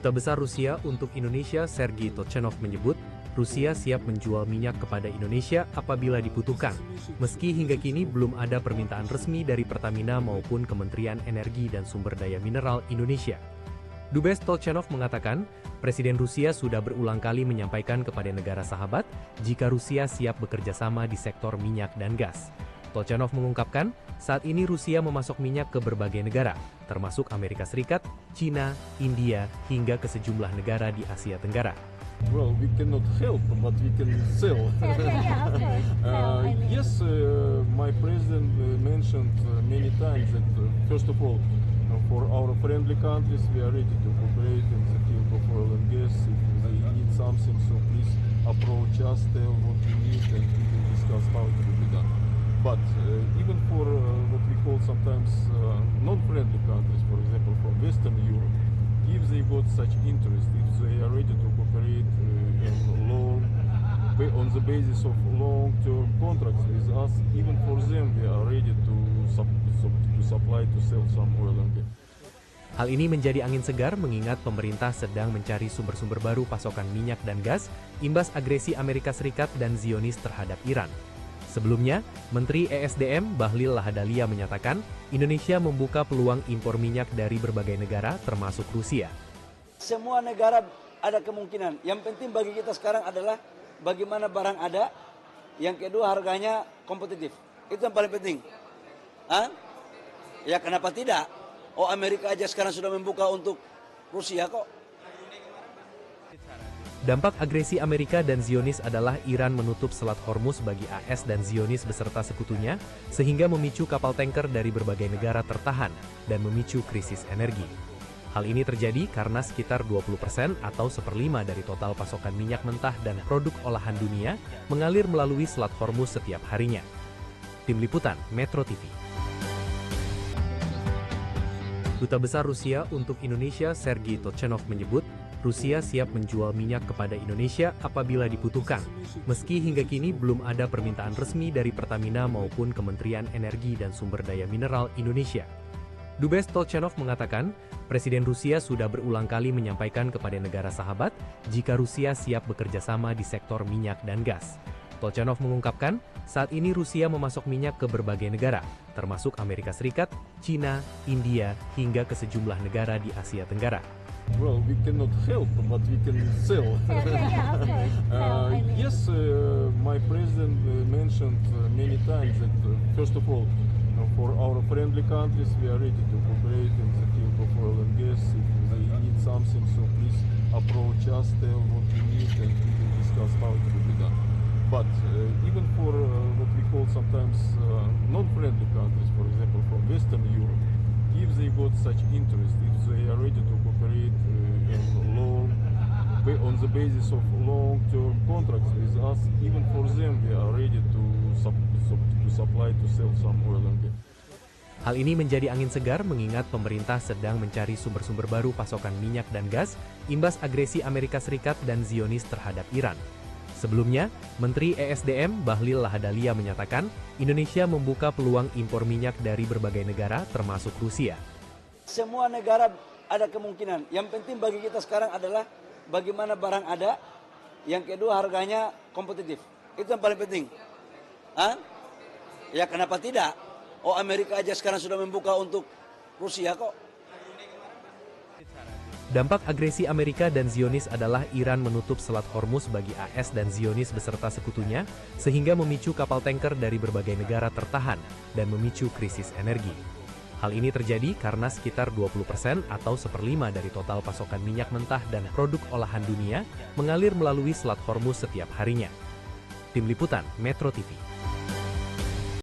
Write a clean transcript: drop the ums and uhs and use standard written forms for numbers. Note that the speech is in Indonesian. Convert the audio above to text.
Duta Besar Rusia untuk Indonesia Sergei Tochanov menyebut, Rusia siap menjual minyak kepada Indonesia apabila dibutuhkan, meski hingga kini belum ada permintaan resmi dari Pertamina maupun Kementerian Energi dan Sumber Daya Mineral Indonesia. Dubes Tochanov mengatakan, Presiden Rusia sudah berulang kali menyampaikan kepada negara sahabat jika Rusia siap bekerja sama di sektor minyak dan gas. Tochanov mengungkapkan, saat ini Rusia memasok minyak ke berbagai negara, termasuk Amerika Serikat, China, India, hingga ke sejumlah negara di Asia Tenggara. Well, we cannot help, but we can sell. Yes, my president mentioned many times that, first of all, for our friendly countries, we are ready to cooperate in the field of oil and gas. If they need something, so please approach us, tell what we need, and we will discuss how it will be done. But even for what we call sometimes non-friendly countries, for example, from Western Europe, if they got such interest, if they are ready to cooperate on the basis of long-term contracts with us, even for them we are ready to supply, to sell some oil and gas. Hal ini menjadi angin segar mengingat pemerintah sedang mencari sumber-sumber baru pasokan minyak dan gas imbas agresi Amerika Serikat dan Zionis terhadap Iran. Sebelumnya, Menteri ESDM Bahlil Lahadalia menyatakan Indonesia membuka peluang impor minyak dari berbagai negara termasuk Rusia. Semua negara ada kemungkinan. Yang penting bagi kita sekarang adalah bagaimana barang ada, yang kedua harganya kompetitif. Itu yang paling penting. Ya kenapa tidak? Oh, Amerika aja sekarang sudah membuka untuk Rusia kok. Dampak agresi Amerika dan Zionis adalah Iran menutup Selat Hormuz bagi AS dan Zionis beserta sekutunya, sehingga memicu kapal tanker dari berbagai negara tertahan dan memicu krisis energi. Hal ini terjadi karena sekitar 20% atau 1/5 dari total pasokan minyak mentah dan produk olahan dunia mengalir melalui Selat Hormuz setiap harinya. Tim Liputan Metro TV. Duta Besar Rusia untuk Indonesia Sergei Tochanov menyebut, Rusia siap menjual minyak kepada Indonesia apabila dibutuhkan, meski hingga kini belum ada permintaan resmi dari Pertamina maupun Kementerian Energi dan Sumber Daya Mineral Indonesia. Dubes Tochanov mengatakan, Presiden Rusia sudah berulang kali menyampaikan kepada negara sahabat jika Rusia siap bekerja sama di sektor minyak dan gas. Tochanov mengungkapkan, saat ini Rusia memasok minyak ke berbagai negara, termasuk Amerika Serikat, China, India, hingga ke sejumlah negara di Asia Tenggara. Well, we cannot help, but we can sell. Yes, my president mentioned many times that, first of all, for our friendly countries, we are ready to cooperate in the field of oil and gas. If they need something, so please approach us, tell what we need, and we will discuss how it will be done. But even for what we call sometimes non-friendly countries, for example, from Western Europe, if they got such interest, if they are ready to cooperate on the basis of long-term contracts with us, even for them we are ready to supply, to sell some oil and gas. Hal ini menjadi angin segar mengingat pemerintah sedang mencari sumber-sumber baru pasokan minyak dan gas imbas agresi Amerika Serikat dan Zionis terhadap Iran. Sebelumnya, Menteri ESDM Bahlil Lahadalia menyatakan Indonesia membuka peluang impor minyak dari berbagai negara termasuk Rusia. Semua negara ada kemungkinan. Yang penting bagi kita sekarang adalah bagaimana barang ada, yang kedua harganya kompetitif. Itu yang paling penting. Ya kenapa tidak? Oh, Amerika aja sekarang sudah membuka untuk Rusia kok. Dampak agresi Amerika dan Zionis adalah Iran menutup Selat Hormuz bagi AS dan Zionis beserta sekutunya, sehingga memicu kapal tanker dari berbagai negara tertahan dan memicu krisis energi. Hal ini terjadi karena sekitar 20% atau 1/5 dari total pasokan minyak mentah dan produk olahan dunia mengalir melalui Selat Hormuz setiap harinya. Tim Liputan Metro TV.